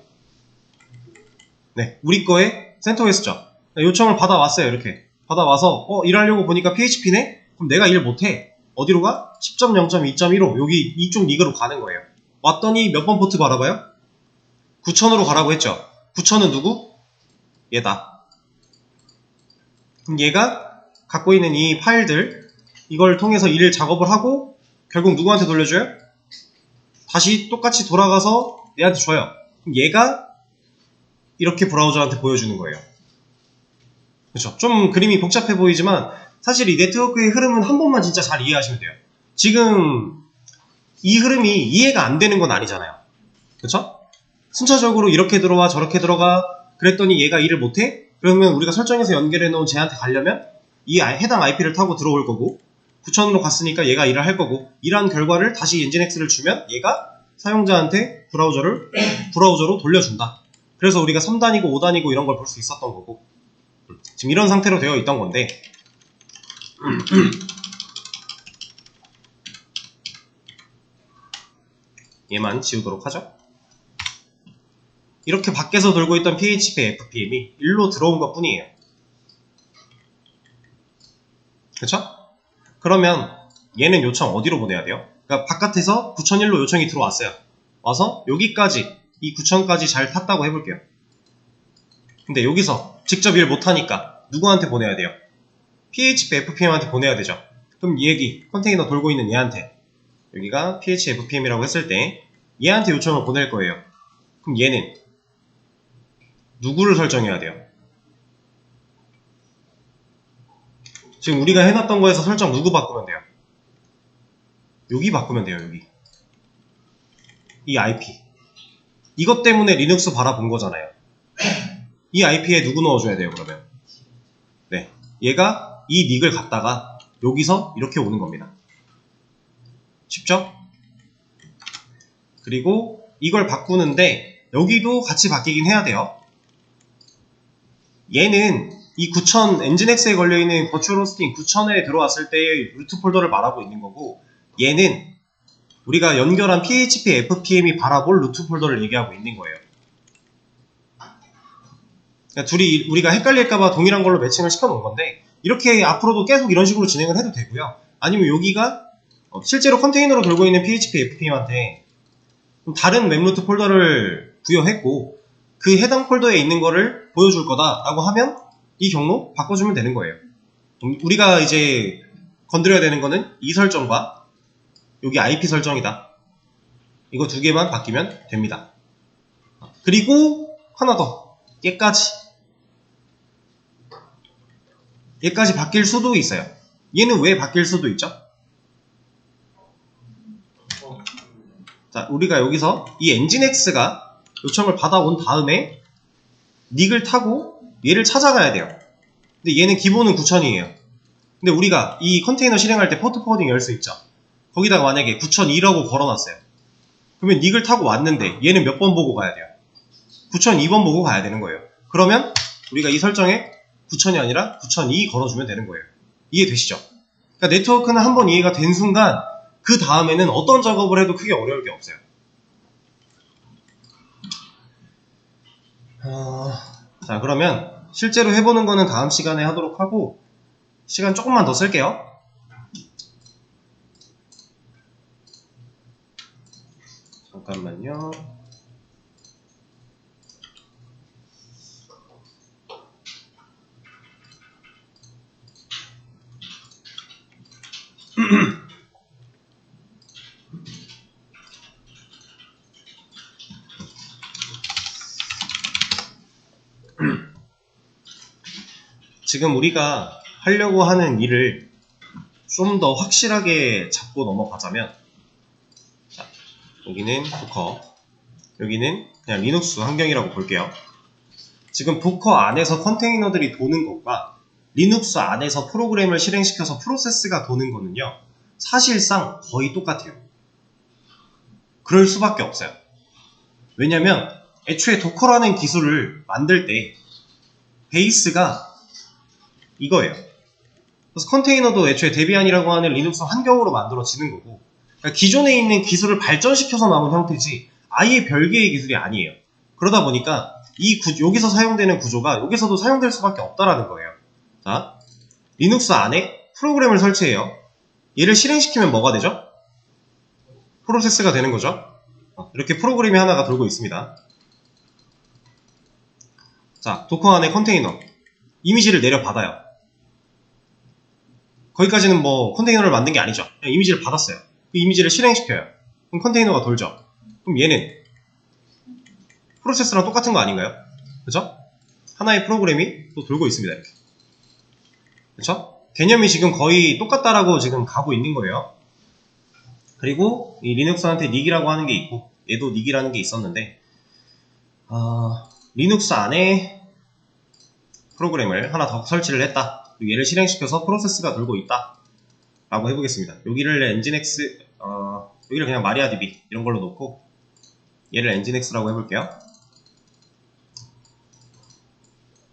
네, 우리 거에 CentOS죠. 요청을 받아왔어요. 이렇게 받아와서 일하려고 보니까 PHP네? 그럼 내가 일 못해. 어디로 가? 10.0.2.15 여기 이쪽 닉으로 가는 거예요. 왔더니 몇 번 포트 바라봐요? 9000으로 가라고 했죠. 9000은 누구? 얘다. 그럼 얘가 갖고 있는 이 파일들 이걸 통해서 일을 작업을 하고 결국 누구한테 돌려줘요? 다시 똑같이 돌아가서 얘한테 줘요. 그럼 얘가 이렇게 브라우저한테 보여주는 거예요. 그렇죠? 좀 그림이 복잡해 보이지만 사실 이 네트워크의 흐름은 한 번만 진짜 잘 이해하시면 돼요. 지금 이 흐름이 이해가 안 되는 건 아니잖아요. 그렇죠? 순차적으로 이렇게 들어와 저렇게 들어가 그랬더니 얘가 일을 못해? 그러면 우리가 설정해서 연결해 놓은 쟤한테 가려면 이 해당 IP를 타고 들어올 거고 9000으로 갔으니까 얘가 일을 할 거고 일한 결과를 다시 엔진X를 주면 얘가 사용자한테 브라우저로 돌려준다. 그래서 우리가 3단이고 5단이고 이런 걸 볼 수 있었던 거고 지금 이런 상태로 되어 있던 건데 얘만 지우도록 하죠. 이렇게 밖에서 돌고 있던 PHP FPM이 일로 들어온 것 뿐이에요. 그쵸? 그러면 얘는 요청 어디로 보내야 돼요? 그러니까 바깥에서 9001로 요청이 들어왔어요. 와서 여기까지 이 9000까지 잘 탔다고 해볼게요. 근데 여기서 직접 일 못하니까 누구한테 보내야 돼요? PHP FPM한테 보내야 되죠. 그럼 이 얘기 컨테이너 돌고 있는 얘한테 여기가 PHP FPM이라고 했을 때 얘한테 요청을 보낼 거예요. 그럼 얘는 누구를 설정해야 돼요? 지금 우리가 해놨던 거에서 설정 누구 바꾸면 돼요? 여기 바꾸면 돼요. 여기 이 IP 이것 때문에 리눅스 바라본 거잖아요. 이 IP에 누구 넣어줘야 돼요? 그러면 네, 얘가 이 닉을 갖다가 여기서 이렇게 오는 겁니다. 쉽죠? 그리고 이걸 바꾸는데 여기도 같이 바뀌긴 해야 돼요. 얘는 이 9000 엔진X에 걸려있는 버추얼 호스팅 9000에 들어왔을 때의 루트 폴더를 말하고 있는 거고, 얘는 우리가 연결한 PHP FPM이 바라볼 루트 폴더를 얘기하고 있는 거예요. 그러니까 둘이 우리가 헷갈릴까봐 동일한 걸로 매칭을 시켜놓은 건데, 이렇게 앞으로도 계속 이런 식으로 진행을 해도 되고요. 아니면 여기가 실제로 컨테이너로 돌고 있는 PHP FPM한테 다른 웹루트 폴더를 부여했고 그 해당 폴더에 있는 거를 보여줄 거다라고 하면 이 경로 바꿔주면 되는 거예요. 우리가 이제 건드려야 되는 거는 이 설정과 여기 IP 설정이다. 이거 두 개만 바뀌면 됩니다. 그리고 하나 더, 얘까지 바뀔 수도 있어요. 얘는 왜 바뀔 수도 있죠? 자, 우리가 여기서 이 엔진X가 요청을 받아온 다음에 닉을 타고 얘를 찾아가야 돼요. 근데 얘는 기본은 9000이에요. 근데 우리가 이 컨테이너 실행할 때 포트 포워딩 열 수 있죠. 거기다가 만약에 9002라고 걸어놨어요. 그러면 닉을 타고 왔는데 얘는 몇 번 보고 가야 돼요? 9002번 보고 가야 되는 거예요. 그러면 우리가 이 설정에 9000이 아니라 9002 걸어주면 되는 거예요. 이해되시죠? 그러니까 네트워크는 한번 이해가 된 순간 그 다음에는 어떤 작업을 해도 크게 어려울 게 없어요. 자, 그러면 실제로 해보는 거는 다음 시간에 하도록 하고 시간 조금만 더 쓸게요. 잠깐만요. 지금 우리가 하려고 하는 일을 좀 더 확실하게 잡고 넘어가자면, 자, 여기는 도커, 여기는 그냥 리눅스 환경이라고 볼게요. 지금 도커 안에서 컨테이너들이 도는 것과 리눅스 안에서 프로그램을 실행시켜서 프로세스가 도는 거는요, 사실상 거의 똑같아요. 그럴 수밖에 없어요. 왜냐면 애초에 도커라는 기술을 만들 때 베이스가 이거예요. 그래서 컨테이너도 애초에 데비안이라고 하는 리눅스 환경으로 만들어지는 거고, 그러니까 기존에 있는 기술을 발전시켜서 나온 형태지 아예 별개의 기술이 아니에요. 그러다 보니까 여기서 사용되는 구조가 여기서도 사용될 수밖에 없다라는 거예요. 자, 리눅스 안에 프로그램을 설치해요. 얘를 실행시키면 뭐가 되죠? 프로세스가 되는 거죠. 이렇게 프로그램이 하나가 돌고 있습니다. 자, 도커 안에 컨테이너 이미지를 내려받아요. 거기까지는 뭐 컨테이너를 만든 게 아니죠. 그냥 이미지를 받았어요. 그 이미지를 실행시켜요. 그럼 컨테이너가 돌죠. 그럼 얘는 프로세스랑 똑같은 거 아닌가요? 그죠? 하나의 프로그램이 또 돌고 있습니다. 이렇게. 그쵸? 개념이 지금 거의 똑같다라고 지금 가고 있는 거예요. 그리고 이 리눅스한테 닉이라고 하는 게 있고 얘도 닉이라는 게 있었는데, 리눅스 안에 프로그램을 하나 더 설치를 했다. 얘를 실행시켜서 프로세스가 돌고 있다 라고 해보겠습니다. 여기를 엔진X, 여기를 그냥 마리아DB 이런 걸로 놓고 얘를 엔진X라고 해볼게요.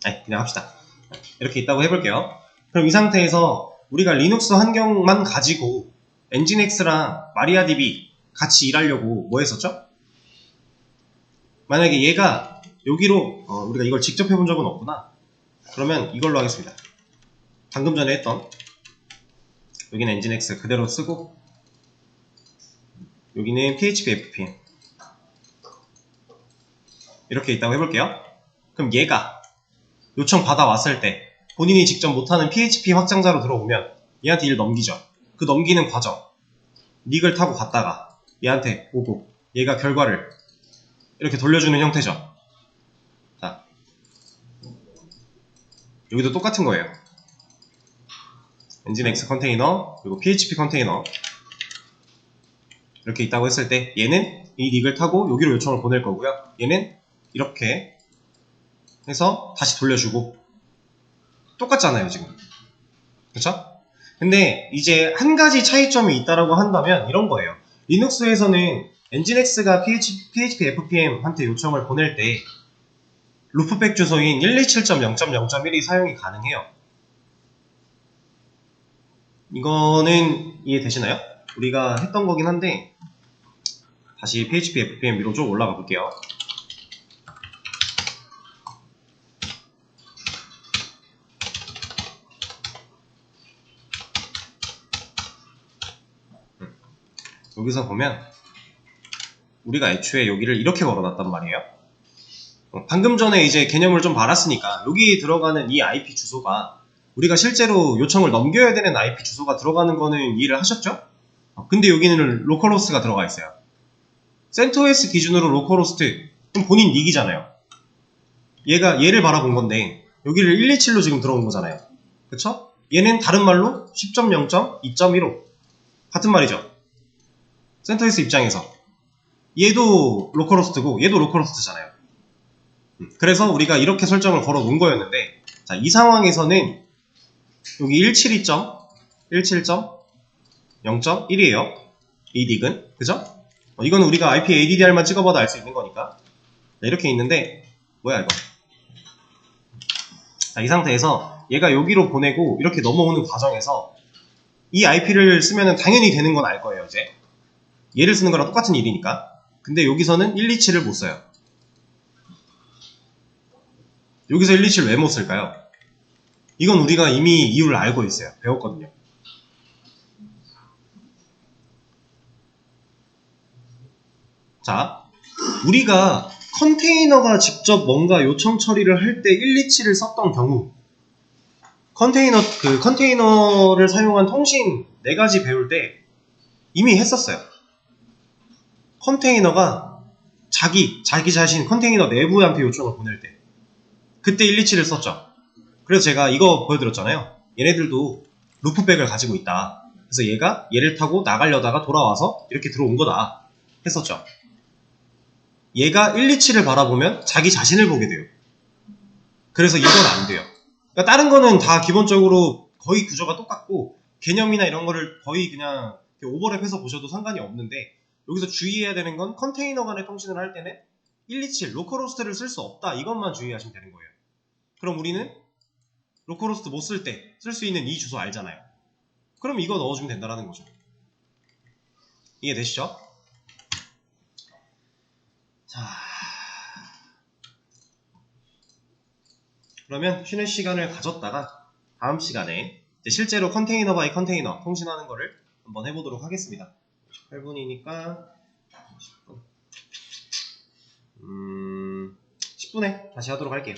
아니, 그냥 합시다. 이렇게 있다고 해볼게요. 그럼 이 상태에서 우리가 리눅스 환경만 가지고 엔진X랑 마리아DB 같이 일하려고 뭐 했었죠? 만약에 얘가 여기로 우리가 이걸 직접 해본 적은 없구나. 그러면 이걸로 하겠습니다. 방금 전에 했던 여기는 엔진X 그대로 쓰고 여기는 PHP FPM 이렇게 있다고 해볼게요. 그럼 얘가 요청 받아왔을 때 본인이 직접 못하는 PHP 확장자로 들어오면 얘한테 일 넘기죠. 그 넘기는 과정, 닉을 타고 갔다가 얘한테 오고 얘가 결과를 이렇게 돌려주는 형태죠. 자, 여기도 똑같은 거예요. 엔진X 컨테이너 그리고 PHP 컨테이너 이렇게 있다고 했을 때 얘는 이 닉을 타고 여기로 요청을 보낼 거고요. 얘는 이렇게 해서 다시 돌려주고 똑같잖아요 지금. 그쵸? 근데 이제 한 가지 차이점이 있다라고 한다면 이런 거예요. 리눅스에서는 엔진엑스가 PHP FPM한테 요청을 보낼 때 루프백 주소인 127.0.0.1이 사용이 가능해요. 이거는 이해되시나요? 우리가 했던 거긴 한데 다시 PHP FPM 위로 쭉 올라가 볼게요. 여기서 보면 우리가 애초에 여기를 이렇게 걸어놨단 말이에요. 방금 전에 이제 개념을 좀 알았으니까 여기 들어가는 이 IP 주소가 우리가 실제로 요청을 넘겨야 되는 IP 주소가 들어가는 거는 이해를 하셨죠? 근데 여기는 로컬호스트가 들어가 있어요. CentOS 기준으로 로컬호스트, 그럼 본인 닉이잖아요. 얘를 바라본 건데 여기를 127로 지금 들어온 거잖아요. 그쵸? 얘는 다른 말로 10.0.2.15 같은 말이죠. CentOS 입장에서 얘도 로컬호스트고 얘도 로컬호스트잖아요. 그래서 우리가 이렇게 설정을 걸어 놓은 거였는데 자, 이 상황에서는 여기 172.17.0.1이에요. 이 닉은. 그죠? 이거는 우리가 IP ADDR만 찍어봐도 알 수 있는 거니까. 자, 이렇게 있는데 뭐야 이거. 자, 이 상태에서 얘가 여기로 보내고 이렇게 넘어오는 과정에서 이 IP를 쓰면 당연히 되는 건 알 거예요. 이제 얘를 쓰는 거랑 똑같은 일이니까. 근데 여기서는 127을 못 써요. 여기서 127을 왜 못 쓸까요? 이건 우리가 이미 이유를 알고 있어요. 배웠거든요. 자, 우리가 컨테이너가 직접 뭔가 요청 처리를 할 때 127을 썼던 경우 컨테이너를 사용한 통신 4가지 배울 때 이미 했었어요. 컨테이너가 자기 자신 컨테이너 내부한테 요청을 보낼 때 그때 127을 썼죠. 그래서 제가 이거 보여드렸잖아요. 얘네들도 루프백을 가지고 있다. 그래서 얘가 얘를 타고 나가려다가 돌아와서 이렇게 들어온 거다 했었죠. 얘가 127을 바라보면 자기 자신을 보게 돼요. 그래서 이건 안 돼요. 그러니까 다른 거는 다 기본적으로 거의 구조가 똑같고 개념이나 이런 거를 거의 그냥 오버랩해서 보셔도 상관이 없는데 여기서 주의해야 되는 건 컨테이너 간의 통신을 할 때는 127 로컬호스트를 쓸 수 없다 이것만 주의하시면 되는 거예요. 그럼 우리는 로컬호스트 못 쓸 때 쓸 수 있는 이 주소 알잖아요. 그럼 이거 넣어주면 된다는 거죠. 이해되시죠? 자, 그러면 쉬는 시간을 가졌다가 다음 시간에 이제 실제로 컨테이너 바이 컨테이너 통신하는 거를 한번 해보도록 하겠습니다. 8분이니까 10분. 10분에 다시 하도록 할게요.